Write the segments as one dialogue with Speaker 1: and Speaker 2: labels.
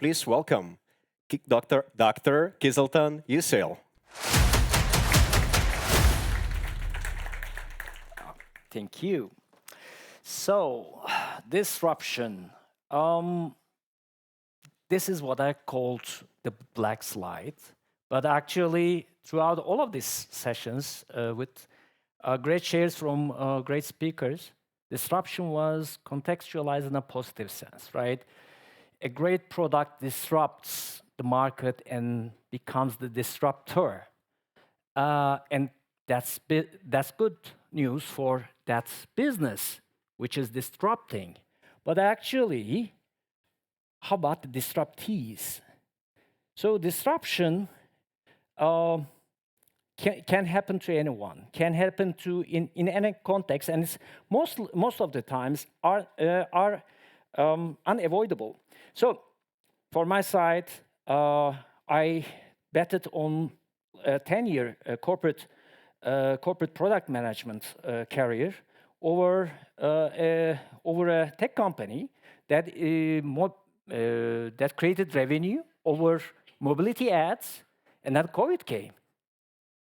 Speaker 1: please welcome Dr. Kiziltan Yüceil.
Speaker 2: Thank you. So, disruption. This is what I called the black slide. But actually, throughout all of these sessions with great shares from great speakers, disruption was contextualized in a positive sense, right? A great product disrupts the market and becomes the disruptor. And that's good news for that business, which is disrupting. But actually, how about the disruptees? So disruption can happen to anyone, can happen to in any context, and it's most of the times are unavoidable. So, for my side, I betted on a 10-year corporate product management career over a tech company that that created revenue over mobility ads, and then COVID came.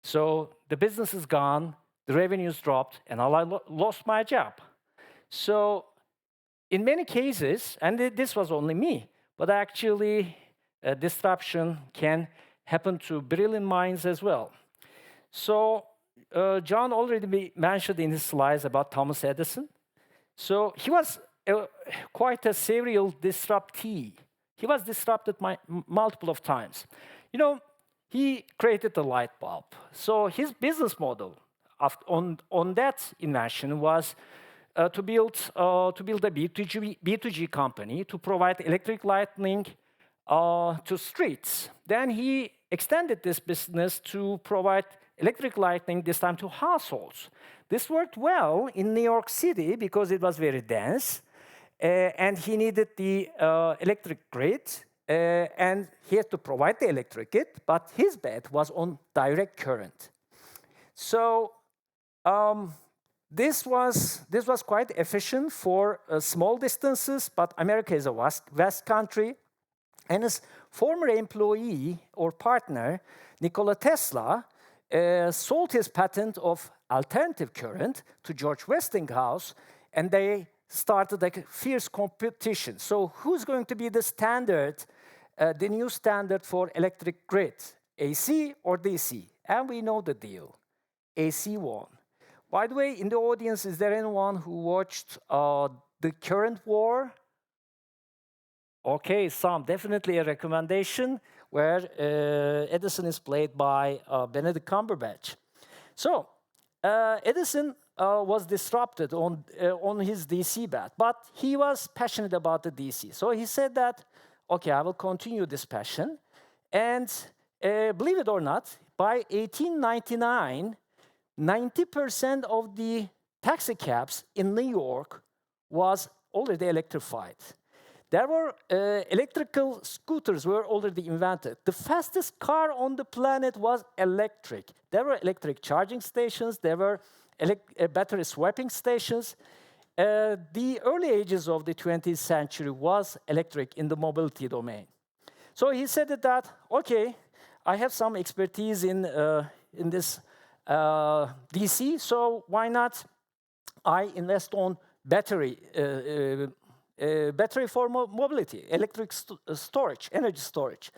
Speaker 2: So the business is gone, the revenues dropped, and I lost my job. So in many cases, and this was only me, but actually disruption can happen to brilliant minds as well. So John already mentioned in his slides about Thomas Edison. So he was quite a serial disruptee. He was disrupted multiple of times. You know, he created the light bulb. So his business model on that invention was to build a B2G company to provide electric lighting to streets. Then he extended this business to provide electric lighting, this time to households. This worked well in New York City because it was very dense, and he needed the electric grid, and he had to provide the electric grid, but his bet was on direct current. So this was quite efficient for small distances, but America is a vast country, and his former employee or partner, Nikola Tesla, sold his patent of alternative current to George Westinghouse, and they started a fierce competition. So who's going to be the standard, the new standard for electric grid, AC or DC? And we know the deal. AC won. By the way, in the audience, is there anyone who watched The Current War? Okay, some. Definitely a recommendation where Edison is played by Benedict Cumberbatch. So Edison was disrupted on his DC bet, but he was passionate about the DC. So he said that, okay, I will continue this passion. And believe it or not, by 1899, 90% of the taxi cabs in New York was already electrified. There were electrical scooters were already invented. The fastest car on the planet was electric. There were electric charging stations. There were battery swapping stations. The early ages of the 20th century was electric in the mobility domain. So he said that, okay, I have some expertise in this DC, so why not I invest on battery for mobility, electric storage, energy storage.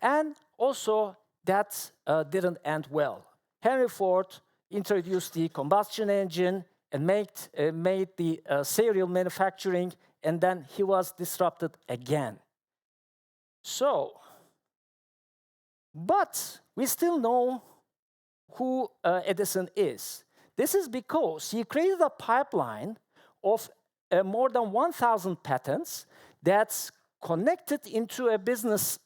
Speaker 2: And also, that didn't end well. Henry Ford introduced the combustion engine and made the serial manufacturing, and then he was disrupted again. So, but we still know who Edison is. This is because he created a pipeline of more than 1,000 patents that's connected into a business,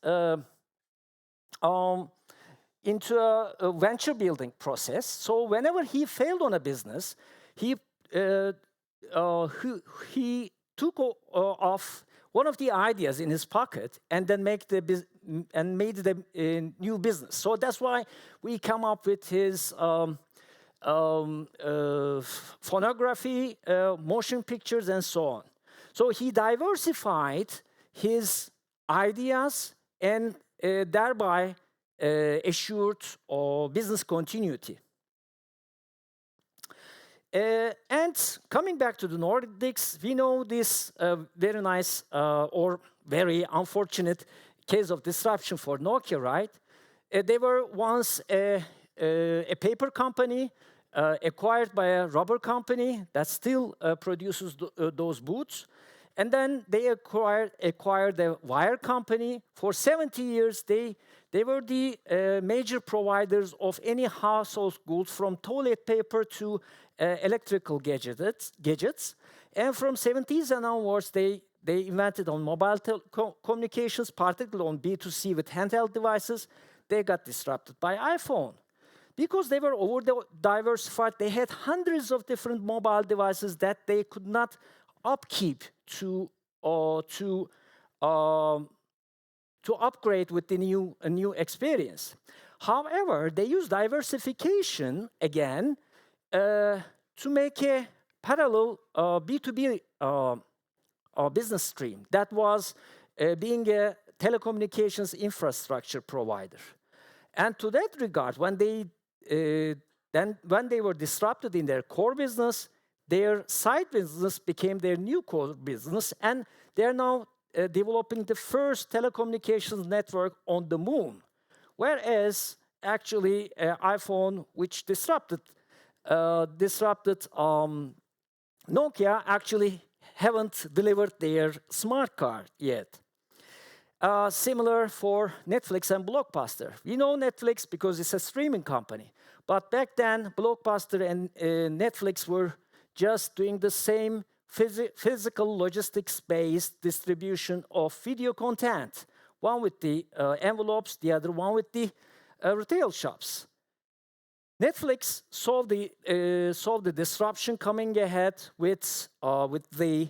Speaker 2: into a venture building process. So whenever he failed on a business, he took off one of the ideas in his pocket and then made the new business. So that's why we come up with his phonography, motion pictures, and so on. So he diversified his ideas and thereby assured business continuity. And coming back to the Nordics, we know this very nice or very unfortunate case of disruption for Nokia, right? They were once a paper company acquired by a rubber company that still produces those boots. And then they acquired a wire company. For 70 years, they were the major providers of any household goods, from toilet paper to electrical gadgets. And from 70s and onwards, they invented on mobile communications, particularly on B2C with handheld devices. They got disrupted by iPhone. Because they were over-diversified, they had hundreds of different mobile devices that they could not upkeep to upgrade with the new experience. However, they used diversification again to make a parallel B2B business stream that was being a telecommunications infrastructure provider. And to that regard, when they were disrupted in their core business, their side business became their new core business, and they're now developing the first telecommunications network on the moon. Whereas actually iPhone, which disrupted Nokia, actually haven't delivered their smart card yet. Similar for Netflix and Blockbuster. We know Netflix because it's a streaming company. But back then, Blockbuster and Netflix were just doing the same physical logistics-based distribution of video content. One with the envelopes, the other one with the retail shops. Netflix solved the disruption coming ahead with the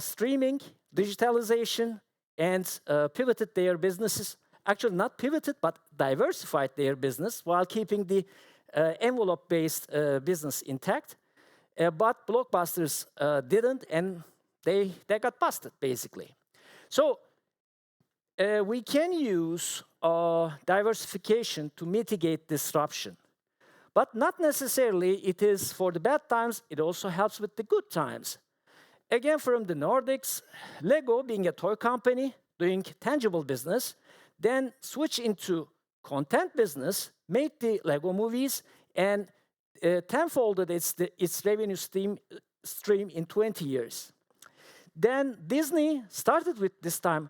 Speaker 2: streaming, digitalization, and pivoted their businesses. Actually, not pivoted, but diversified their business while keeping the envelope-based business intact. But Blockbusters didn't, and they got busted, basically. So we can use diversification to mitigate disruption. But not necessarily it is for the bad times, it also helps with the good times. Again, from the Nordics, Lego, being a toy company, doing tangible business, then switched into content business, made the Lego movies, and tenfolded its revenue stream in 20 years. Then Disney started with, this time,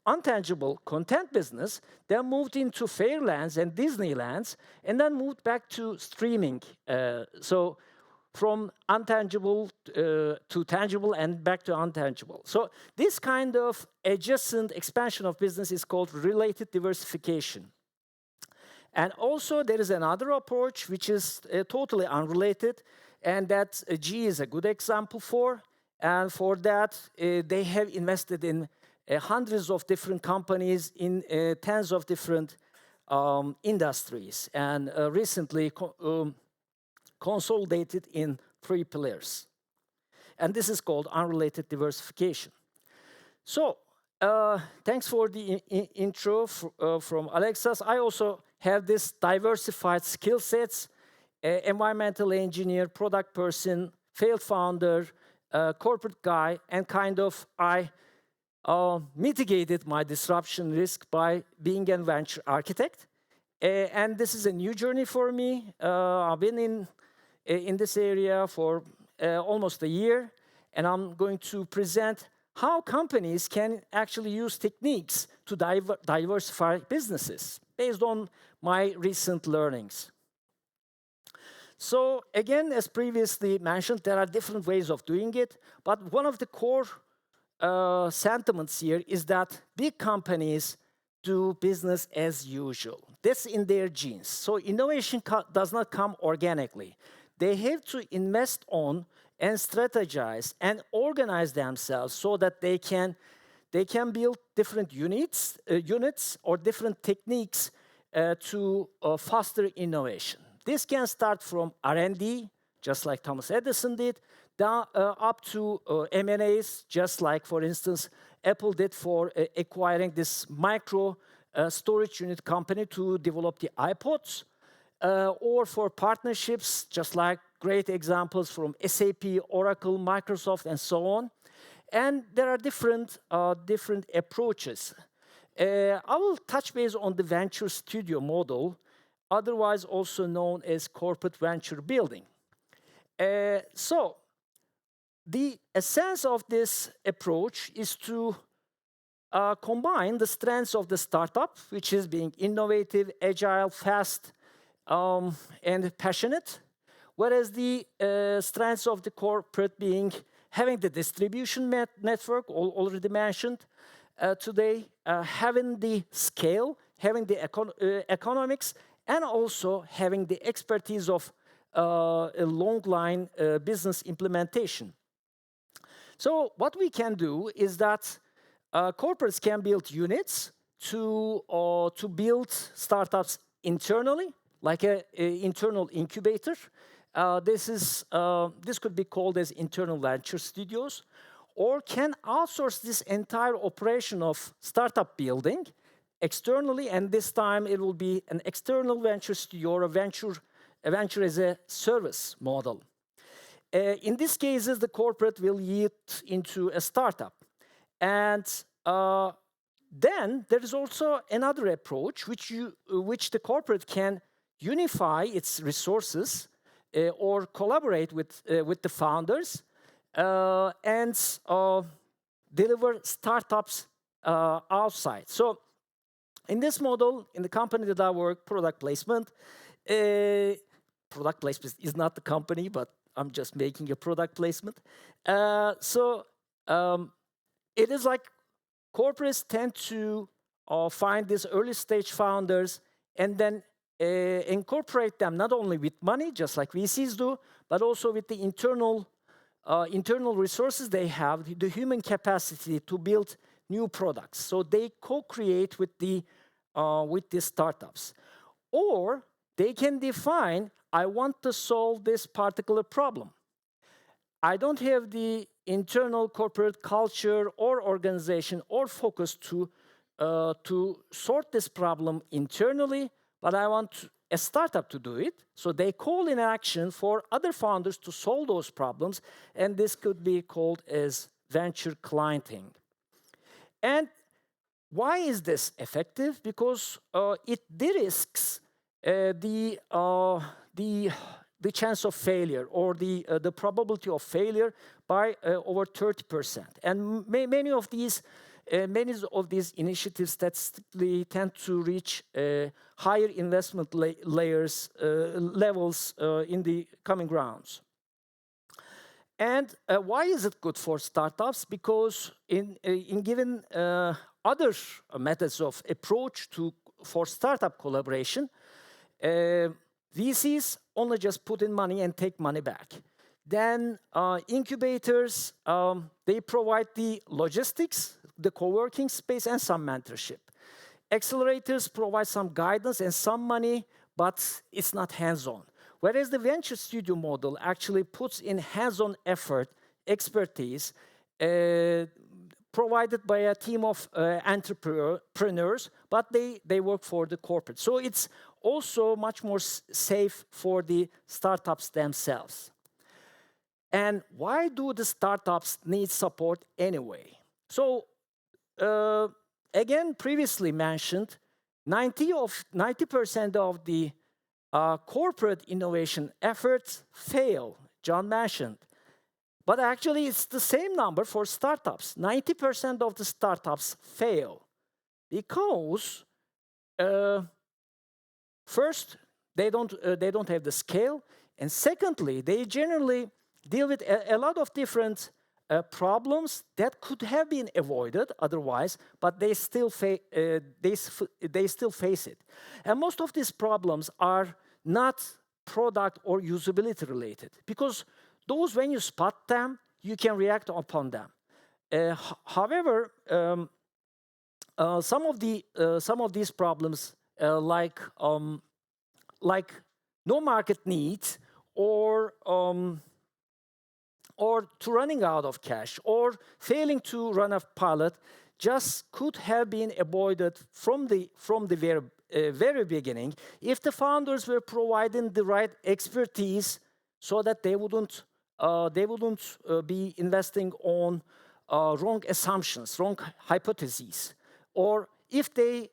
Speaker 2: untangible content business, then moved into Fairlands and Disneylands, and then moved back to streaming. So from untangible to tangible and back to untangible. So this kind of adjacent expansion of business is called related diversification. And also there is another approach which is totally unrelated, and that GE is a good example for. And for that, they have invested in hundreds of different companies in tens of different industries, and recently consolidated in 3 pillars. And this is called unrelated diversification. So, thanks for the intro from Alexas. I also have this diversified skill sets: environmental engineer, product person, failed founder, corporate guy, and kind of I mitigated my disruption risk by being a venture architect. And this is a new journey for me. I've been in this area for almost a year, and I'm going to present how companies can actually use techniques to diversify businesses based on my recent learnings. So again, as previously mentioned, there are different ways of doing it, but one of the core sentiments here is that big companies do business as usual. That's in their genes. So innovation does not come organically. They have to invest on and strategize and organize themselves so that they can build different units or different techniques to foster innovation. This can start from R&D, just like Thomas Edison did, down, up to M&As, just like, for instance, Apple did for acquiring this micro storage unit company to develop the iPods, or for partnerships, just like great examples from SAP, Oracle, Microsoft, and so on. And there are different approaches. I will touch base on the venture studio model, otherwise also known as corporate venture building. So, the essence of this approach is to combine the strengths of the startup, which is being innovative, agile, fast, and passionate, whereas the strengths of the corporate being having the distribution network, already mentioned today, having the scale, having the economics, and also having the expertise of a long line business implementation. So what we can do is that corporates can build units to build startups internally, like an internal incubator. This could be called as internal venture studios, or can outsource this entire operation of startup building externally, and this time it will be an external venture studio or a venture as a service model. In these cases, the corporate will yield into a startup. And then there is also another approach which the corporate can unify its resources or collaborate with the founders and deliver startups outside. So in this model, in the company that I work, product placement is not the company, but I'm just making a product placement. It is like corporates tend to find these early stage founders and then incorporate them not only with money, just like VCs do, but also with the internal resources they have, the human capacity to build new products. So they co-create with the startups. Or they can define, I want to solve this particular problem. I don't have the internal corporate culture or organization or focus to sort this problem internally, but I want a startup to do it. So they call in action for other founders to solve those problems, and this could be called as venture clienting. And why is this effective? Because it de-risks the chance of failure or the probability of failure by over 30%. And many of these initiatives statistically tend to reach higher investment levels in the coming rounds. And why is it good for startups? Because in given other methods of approach for startup collaboration, VCs only just put in money and take money back. Then incubators, they provide the logistics, the co-working space, and some mentorship. Accelerators provide some guidance and some money, but it's not hands-on. Whereas the venture studio model actually puts in hands-on effort, expertise, provided by a team of entrepreneurs, but they work for the corporate. So it's also much more safe for the startups themselves. And why do the startups need support anyway? So again, previously mentioned, 90% of the corporate innovation efforts fail, John mentioned. But actually, it's the same number for startups. 90% of the startups fail because first, they don't have the scale, and secondly, they generally deal with a lot of different problems that could have been avoided otherwise, but they still face it. And most of these problems are not product or usability related, because those, when you spot them, you can react upon them. However, some of these problems, like no market needs or or to running out of cash, or failing to run a pilot, just could have been avoided from the very beginning if the founders were providing the right expertise, so that they wouldn't be investing on wrong assumptions, wrong hypotheses, or if they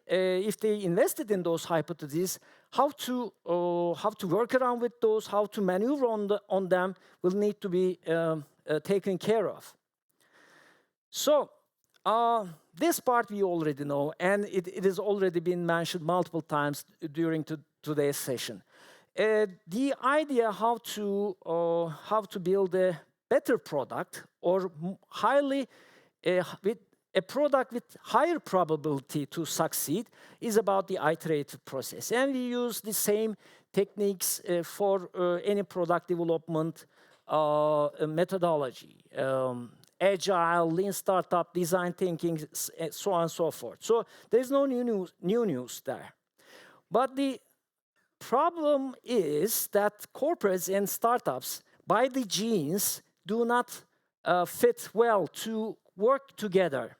Speaker 2: invested in those hypotheses, how to work around with those, how to maneuver on them will need to be taken care of. So this part we already know, and it has already been mentioned multiple times during today's session. The idea how to build a better product, or with a product with higher probability to succeed, is about the iterative process. And we use the same techniques for any product development methodology. Agile, lean startup, design thinking, so on and so forth. So there's no new news there. But the problem is that corporates and startups, by the genes, do not fit well to work together.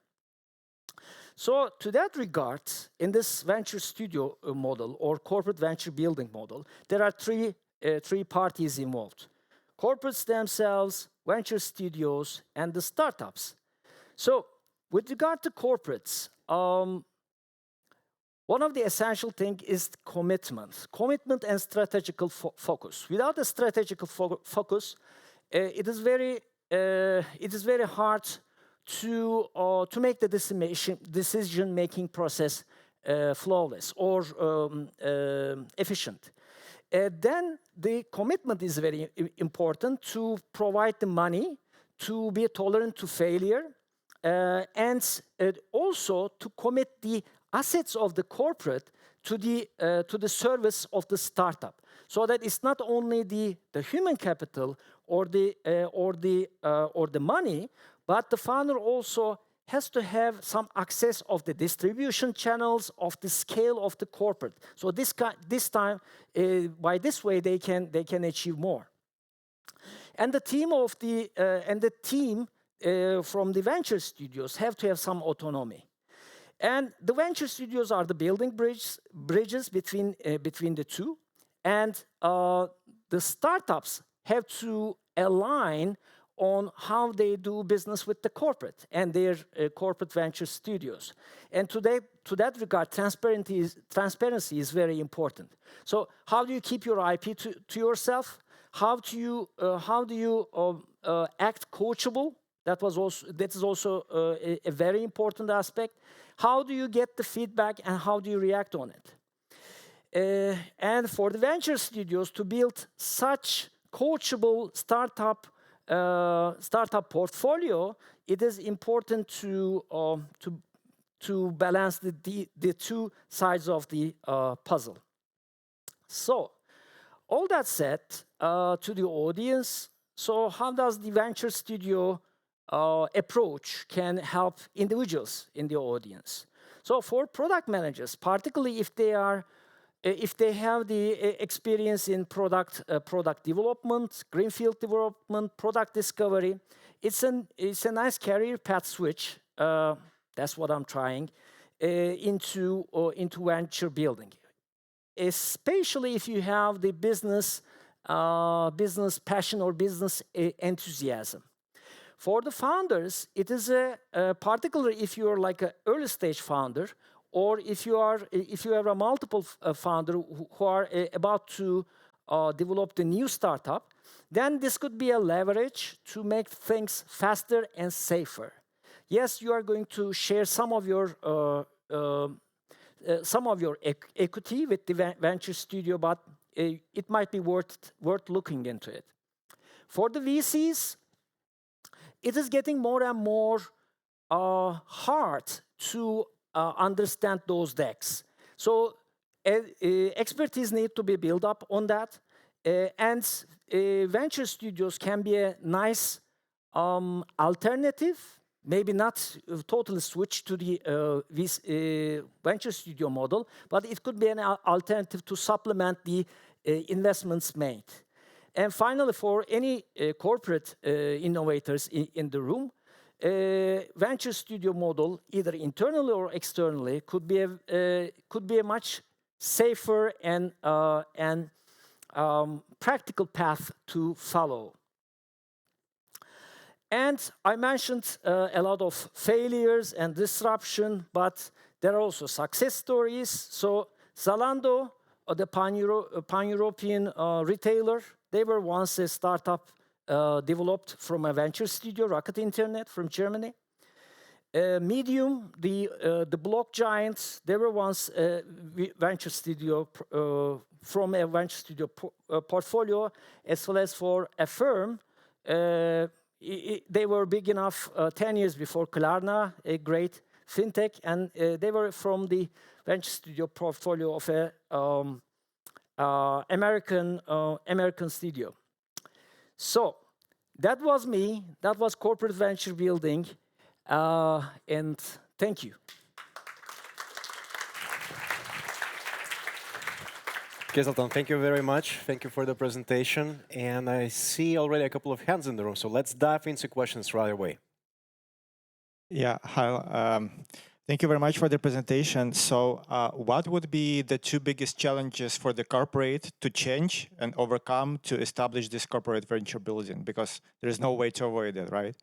Speaker 2: So to that regard, in this venture studio model or corporate venture building model, there are three parties involved: corporates themselves, venture studios, and the startups. So with regard to corporates, one of the essential things is commitment and strategical focus. Without a strategical focus, it is very hard to make the decision-making process flawless or efficient. Then the commitment is very important to provide the money, to be tolerant to failure, and also to commit the assets of the corporate to the service of the startup, so that it's not only the human capital or the money, but the founder also has to have some access of the distribution channels, of the scale of the corporate. So this time, by this way, they can achieve more. And the team from the venture studios have to have some autonomy. And the venture studios are the building bridges between the two, and the startups have to align on how they do business with the corporate and their corporate venture studios. And to that regard, transparency is very important. So how do you keep your IP to yourself? How do you act coachable? That is also a very important aspect. How do you get the feedback and how do you react on it? And for the venture studios to build such coachable startup portfolio, it is important to balance the two sides of the puzzle. So, all that said, to the audience, so how does the venture studio approach can help individuals in the audience? So for product managers, particularly if they have the experience in product development, greenfield development, product discovery, it's a nice career path switch. That's what I'm trying into venture building, especially if you have the business passion or business enthusiasm. For the founders, it is particularly if you are like an early stage founder, or if you have a multiple founder who are about to develop the new startup, then this could be a leverage to make things faster and safer. Yes, you are going to share some of your equity with the venture studio, but it might be worth looking into it. For the VCs, it is getting more and more hard to understand those decks. So expertise need to be built up on that, and venture studios can be a nice alternative, maybe not totally switch to the venture studio model, but it could be an alternative to supplement the investments made. And finally, for any corporate innovators in the room, venture studio model, either internally or externally, could be a much safer and practical path to follow. And I mentioned a lot of failures and disruption, but there are also success stories. So Zalando, the pan-European retailer, they were once a startup developed from a venture studio, Rocket Internet, from Germany. Medium, the block giants, they were once a venture studio from a venture studio portfolio, as well as for a firm. They were big enough 10 years before Klarna, a great fintech, and they were from the venture studio portfolio of a American studio. So that was me. That was corporate venture building, and thank you.
Speaker 1: Kiziltan, thank you very much. Thank you for the presentation. And I see already a couple of hands in the room, so let's dive into questions right away.
Speaker 3: Yeah, hi. Thank you very much for the presentation. So what would be the two biggest challenges for the corporate to change and overcome to establish this corporate venture building? Because there is no way to avoid it, right?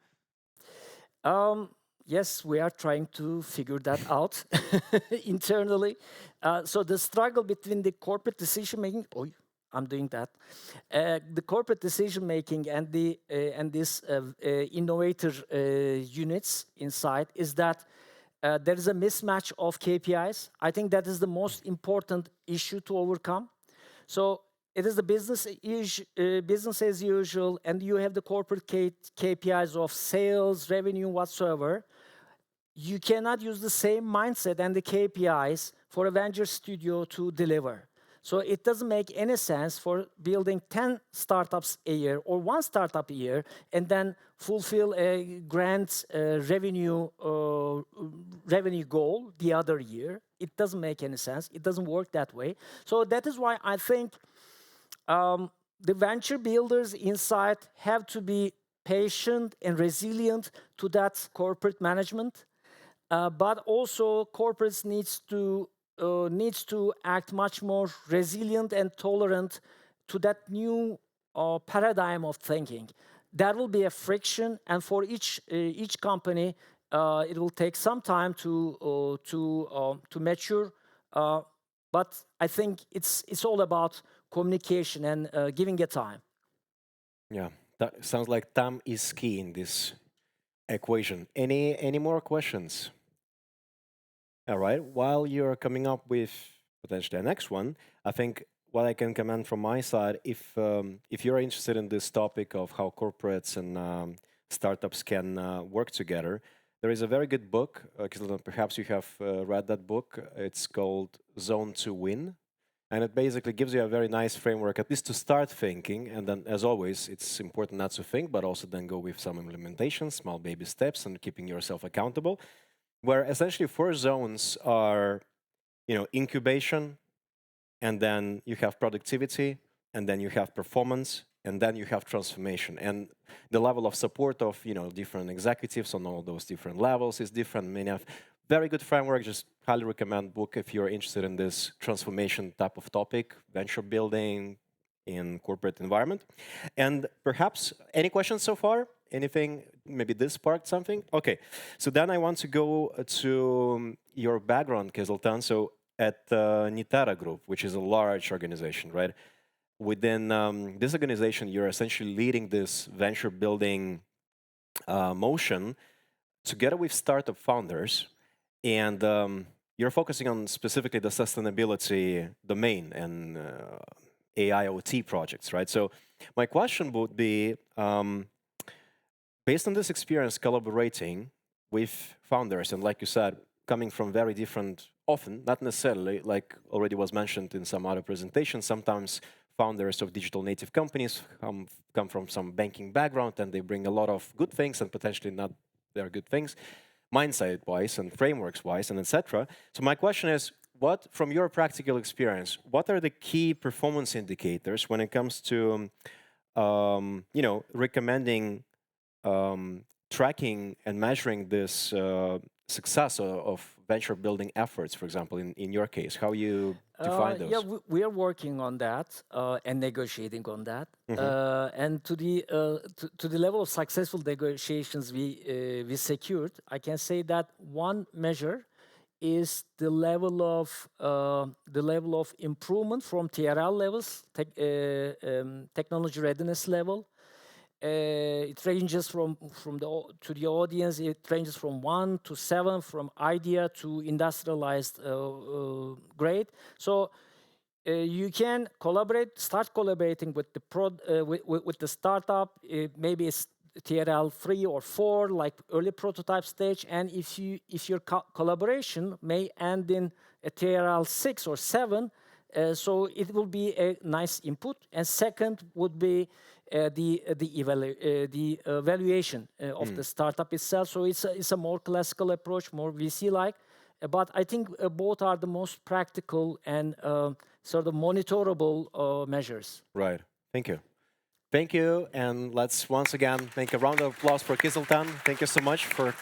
Speaker 2: Yes, we are trying to figure that out internally. So the struggle between the corporate decision making, I'm doing that, the corporate decision making and this innovator units inside is that there is a mismatch of KPIs. I think that is the most important issue to overcome. So it is the business as usual, and you have the corporate KPIs of sales, revenue, whatsoever. You cannot use the same mindset and the KPIs for a venture studio to deliver. So it doesn't make any sense for building 10 startups a year or one startup a year and then fulfill a grand revenue goal the other year. It doesn't make any sense. It doesn't work that way. So that is why I think the venture builders inside have to be patient and resilient to that corporate management. But also corporates needs to act much more resilient and tolerant to that new paradigm of thinking. That will be a friction, and for each company, it will take some time to mature. But I think it's all about communication and giving it time.
Speaker 1: Yeah, that sounds like time is key in this equation. Any more questions? All right. While you're coming up with potentially the next one, I think what I can comment from my side, if you're interested in this topic of how corporates and startups can work together, there is a very good book. Perhaps you have read that book. It's called Zone to Win. And it basically gives you a very nice framework, at least to start thinking. And then, as always, it's important not to think, but also then go with some implementation, small baby steps, and keeping yourself accountable. Where essentially 4 zones are, incubation, and then you have productivity, and then you have performance, and then you have transformation. And the level of support of, different executives on all those different levels is different. Many have very good framework. Just highly recommend book if you're interested in this transformation type of topic, venture building in corporate environment. And perhaps any questions so far? Anything, maybe this sparked something? Okay, so then I want to go to your background, Kiziltan. So at Nitara Group, which is a large organization, right? Within this organization, you're essentially leading this venture building motion together with startup founders. And you're focusing on specifically the sustainability domain and AIoT projects, right? So my question would be, based on this experience collaborating with founders, and like you said, coming from very different, often, not necessarily, like already was mentioned in some other presentations, sometimes founders of digital native companies come from some banking background and they bring a lot of good things and potentially not their good things, mindset-wise and frameworks-wise and etc. So my question is, what, from your practical experience, what are the key performance indicators when it comes to recommending tracking and measuring this success of venture building efforts, for example, in your case? How you define
Speaker 2: Yeah,
Speaker 1: those?
Speaker 2: we are working on that and negotiating on that. And to the level of successful negotiations we secured, I can say that one measure is the level of improvement from TRL levels, technology readiness level. It ranges from to the audience. It ranges from 1 to 7, from idea to industrialized grade. So you can start collaborating with the with the startup. Maybe it's TRL 3 or 4, like early prototype stage. And if your collaboration may end in a TRL 6 or 7, so it will be a nice input. And second would be the evaluation of the startup itself. So it's a more classical approach, more VC-like. But I think both are the most practical and sort of monitorable measures.
Speaker 1: Right. Thank you. Thank you. And let's once again make a round of applause for Kiziltan. Thank you so much for